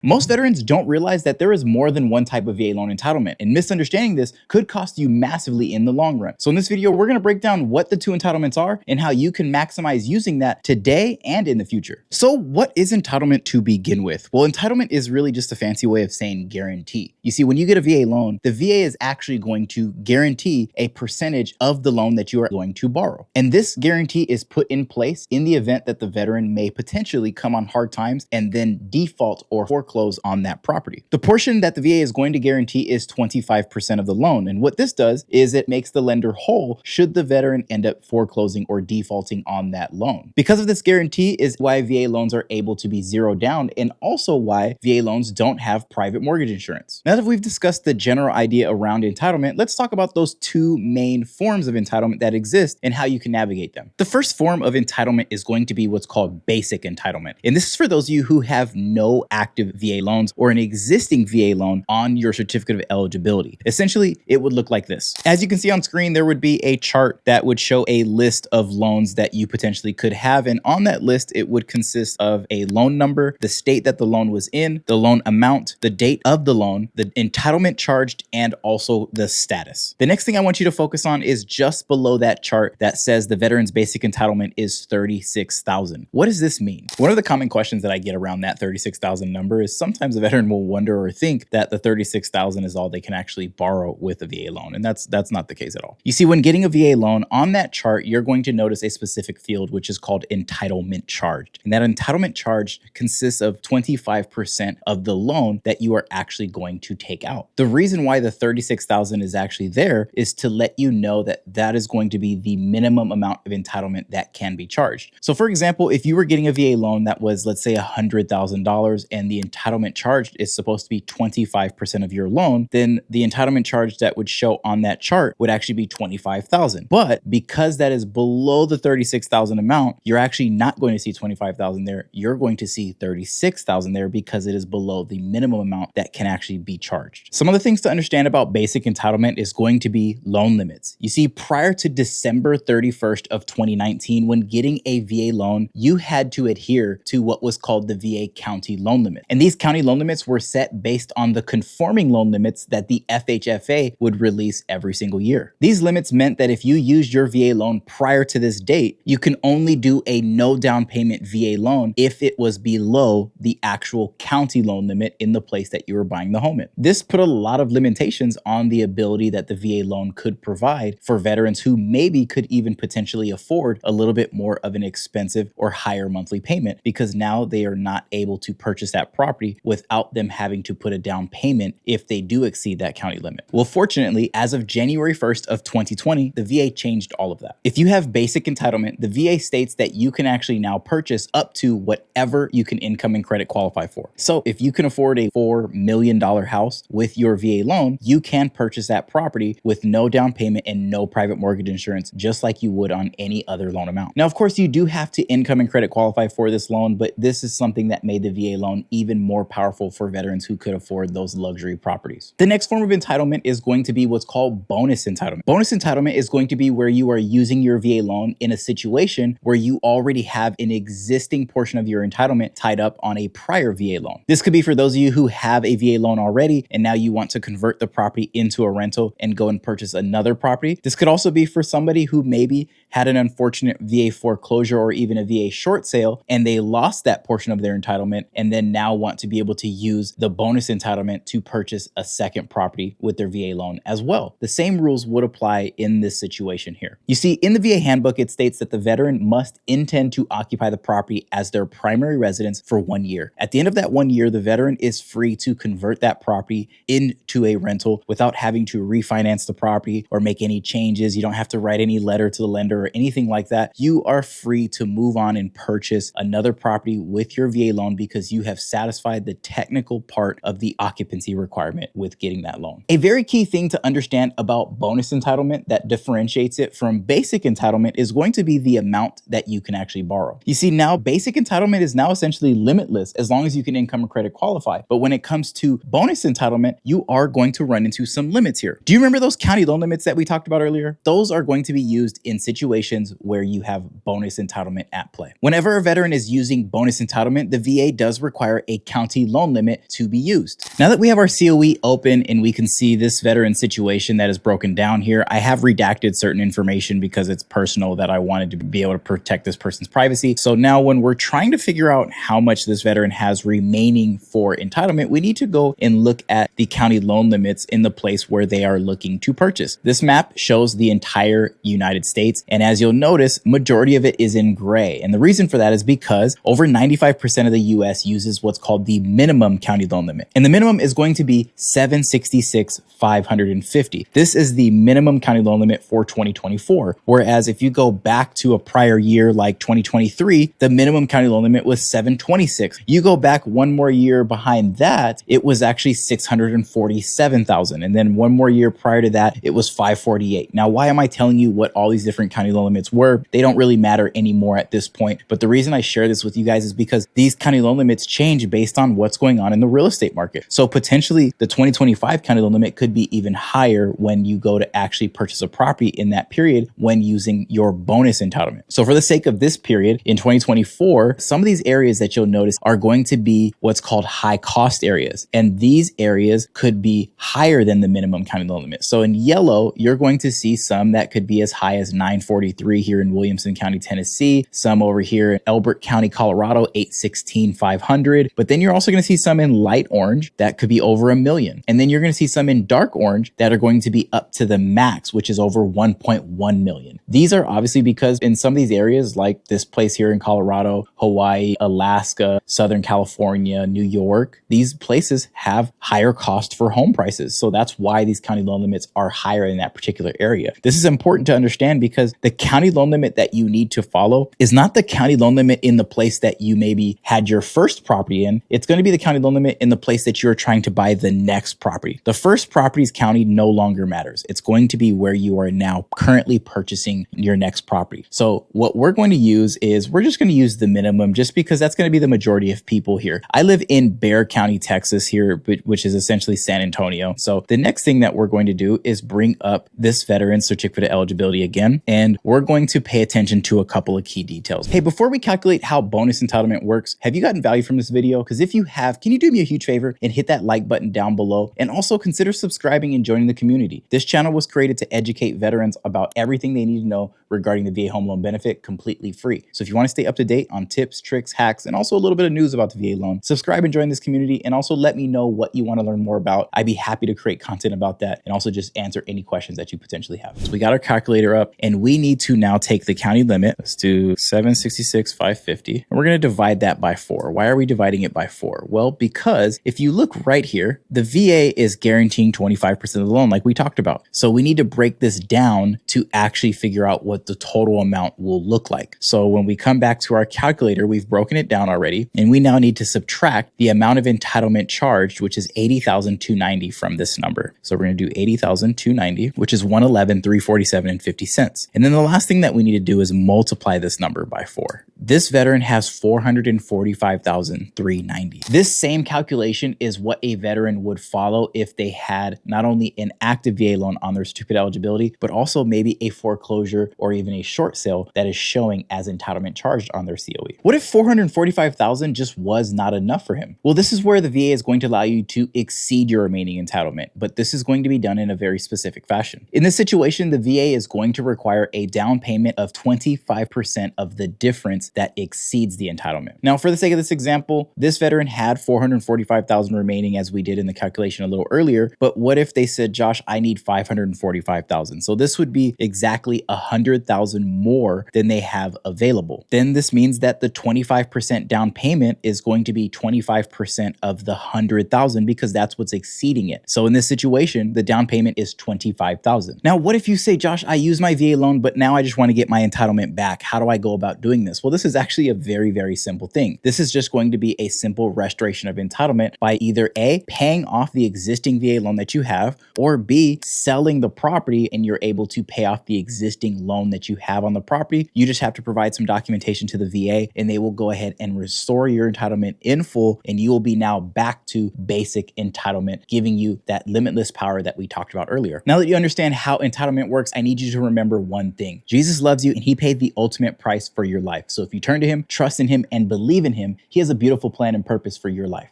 Most veterans don't realize that there is more than one type of VA loan entitlement, and misunderstanding this could cost you massively in the long run. So in this video, we're gonna break down what the two entitlements are and how you can maximize using that today and in the future. So what is entitlement to begin with? Well, entitlement is really just a fancy way of saying guarantee. You see, when you get a VA loan, the VA is actually going to guarantee a percentage of the loan that you are going to borrow. And this guarantee is put in place in the event that the veteran may potentially come on hard times and then default or foreclose on that property. The portion that the VA is going to guarantee is 25% of the loan. And what this does is it makes the lender whole should the veteran end up foreclosing or defaulting on that loan. Because of this guarantee is why VA loans are able to be zero down, and also why VA loans don't have private mortgage insurance. Now that we've discussed the general idea around entitlement, let's talk about those two main forms of entitlement that exist and how you can navigate them. The first form of entitlement is going to be what's called basic entitlement. And this is for those of you who have no active VA loans or an existing VA loan on your certificate of eligibility. Essentially, it would look like this. As you can see on screen, there would be a chart that would show a list of loans that you potentially could have. And on that list, it would consist of a loan number, the state that the loan was in, the loan amount, the date of the loan, the entitlement charged, and also the status. The next thing I want you to focus on is just below that chart that says the veteran's basic entitlement is $36,000. What does this mean? One of the common questions that I get around that 36,000 number is sometimes a veteran will wonder or think that the 36,000 is all they can actually borrow with a VA loan. And that's not the case at all. You see, when getting a VA loan on that chart, you're going to notice a specific field, which is called entitlement charged. And that entitlement charge consists of 25% of the loan that you are actually going to take out. The reason why the 36,000 is actually there is to let you know that that is going to be the minimum amount of entitlement that can be charged. So for example, if you were getting a VA loan that was, let's say, $100,000 and the entitlement charged is supposed to be 25% of your loan, then the entitlement charge that would show on that chart would actually be $25,000. But because that is below the $36,000 amount, you're actually not going to see $25,000 there. You're going to see $36,000 there because it is below the minimum amount that can actually be charged. Some of the things to understand about basic entitlement is going to be loan limits. You see, prior to December 31st of 2019, when getting a VA loan, you had to adhere to what was called the VA county loan limit. And these county loan limits were set based on the conforming loan limits that the FHFA would release every single year. These limits meant that if you used your VA loan prior to this date, you can only do a no down payment VA loan if it was below the actual county loan limit in the place that you were buying the home in. This put a lot of limitations on the ability that the VA loan could provide for veterans who maybe could even potentially afford a little bit more of an expensive or higher monthly payment, because now they are not able to purchase that property without them having to put a down payment if they do exceed that county limit. Well, fortunately, as of January 1st of 2020, the VA changed all of that. If you have basic entitlement, the VA states that you can actually now purchase up to whatever you can income and credit qualify for. So if you can afford a $4 million house with your VA loan, you can purchase that property with no down payment and no private mortgage insurance, just like you would on any other loan amount. Now, of course, you do have to income and credit qualify for this loan, but this is something that made the VA loan even more powerful for veterans who could afford those luxury properties. The next form of entitlement is going to be what's called bonus entitlement. Bonus entitlement is going to be where you are using your VA loan in a situation where you already have an existing portion of your entitlement tied up on a prior VA loan. This could be for those of you who have a VA loan already and now you want to convert the property into a rental and go and purchase another property. This could also be for somebody who maybe had an unfortunate VA foreclosure or even a VA short sale and they lost that portion of their entitlement and then now want to be able to use the bonus entitlement to purchase a second property with their VA loan as well. The same rules would apply in this situation here. You see, in the VA handbook, it states that the veteran must intend to occupy the property as their primary residence for 1 year. At the end of that 1 year, the veteran is free to convert that property into a rental without having to refinance the property or make any changes. You don't have to write any letter to the lender or anything like that. You are free to move on and purchase another property with your VA loan because you have satisfied the technical part of the occupancy requirement with getting that loan. A very key thing to understand about bonus entitlement that differentiates it from basic entitlement is going to be the amount that you can actually borrow. You see, now basic entitlement is now essentially limitless as long as you can income or credit qualify. But when it comes to bonus entitlement, you are going to run into some limits here. Do you remember those county loan limits that we talked about earlier? Those are going to be used in situations where you have bonus entitlement at play. Whenever a veteran is using bonus entitlement, the VA does require a county loan limit to be used. Now that we have our COE open and we can see this veteran situation that is broken down here, I have redacted certain information because it's personal that I wanted to be able to protect this person's privacy. So now when we're trying to figure out how much this veteran has remaining for entitlement, we need to go and look at the county loan limits in the place where they are looking to purchase. This map shows the entire United States, and as you'll notice, majority of it is in gray. And the reason for that is because over 95% of the US uses what's called the minimum county loan limit. And the minimum is going to be $766,550. This is the minimum county loan limit for 2024. Whereas if you go back to a prior year like 2023, the minimum county loan limit was $726,000. You go back one more year behind that, it was actually $647,000. And then one more year prior to that, it was $548,000. Now, why am I telling you what all these different county loan limits were? They don't really matter anymore at this point. But the reason I share this with you guys is because these county loan limits change based on what's going on in the real estate market. So potentially the 2025 county loan limit could be even higher when you go to actually purchase a property in that period when using your bonus entitlement. So for the sake of this period in 2024, some of these areas that you'll notice are going to be what's called high cost areas. And these areas could be higher than the minimum county loan limit. So in yellow, you're going to see some that could be as high as 943 here in Williamson County, Tennessee, some over here in Elbert County, Colorado, 816,500. But then you're also going to see some in light orange that could be over $1 million. And then you're going to see some in dark orange that are going to be up to the max, which is over 1.1 million. These are obviously because in some of these areas, like this place here in Colorado, Hawaii, Alaska, Southern California, New York, these places have higher cost for home prices. So that's why these county loan limits are higher in that particular area. This is important to understand because the county loan limit that you need to follow is not the county loan limit in the place that you maybe had your first property in. It's going to be the county loan limit in the place that you're trying to buy the next property. The first property's county no longer matters. It's going to be where you are now currently purchasing your next property. So what we're going to use is we're just going to use the minimum just because that's going to be the majority of people here. I live in Bexar County, Texas here, which is essentially San Antonio. So the next thing that we're going to do is bring up this veteran certificate of eligibility again, and we're going to pay attention to a couple of key details. Hey, before we calculate how bonus entitlement works, have you gotten value from this video? Because if you have, can you do me a huge favor and hit that like button down below, and also consider subscribing and joining the community. This channel was created to educate veterans about everything they need to know regarding the VA home loan benefit completely free. So if you want to stay up to date on tips, tricks, hacks, and also a little bit of news about the VA loan, subscribe and join this community, and also let me know what you want to learn more about. I'd be happy to create content about that and also just answer any questions that you potentially have. So we got our calculator up and we need to now take the county limit. Let's do 766,550 and we're going to divide that by 4. Why are we dividing it by 4? Well, because if you look right here, the VA is guaranteeing 25% of the loan like we talked about. So we need to break this down to actually figure out what the total amount will look like. So when we come back to our calculator, we've broken it down already, and we now need to subtract the amount of entitlement charged, which is $80,290 from this number. So we're going to do $80,290, which is $111,347.50. And then the last thing that we need to do is multiply this number by 4. This veteran has $445,390. This same calculation is what a veteran would follow if they had not only an active VA loan on their certificate of eligibility, but also maybe a foreclosure or even a short sale that is showing as entitlement charged on their COE. What if $445,000 just was not enough for him? Well, this is where the VA is going to allow you to exceed your remaining entitlement, but this is going to be done in a very specific fashion. In this situation, the VA is going to require a down payment of 25% of the difference that exceeds the entitlement. Now, for the sake of this example, this veteran had $445,000 remaining as we did in the calculation a little earlier, but what if they said, Josh, I need $545,000. So this would be exactly $100,000 more than they have available. Then this means that the 25% down payment is going to be 25% of the $100,000 because that's what's exceeding it. So in this situation, the down payment is $25,000. Now, what if you say, Josh, I use my VA loan, but now I just want to get my entitlement back. How do I go about doing this? Well, this is actually a very, very simple thing. This is just going to be a simple restoration of entitlement by either A, paying off the existing VA loan that you have, or B, selling the property and you're able to pay off the existing loan that you have on the property. You just have to provide some documentation to the VA and they will go ahead and restore your entitlement in full, and you will be now back to basic entitlement, giving you that limitless power that we talked about earlier. Now that you understand how entitlement works, I need you to remember one thing. Jesus loves you and he paid the ultimate price for your life. So if you turn to him, trust in him, and believe in him, he has a beautiful plan and purpose for your life.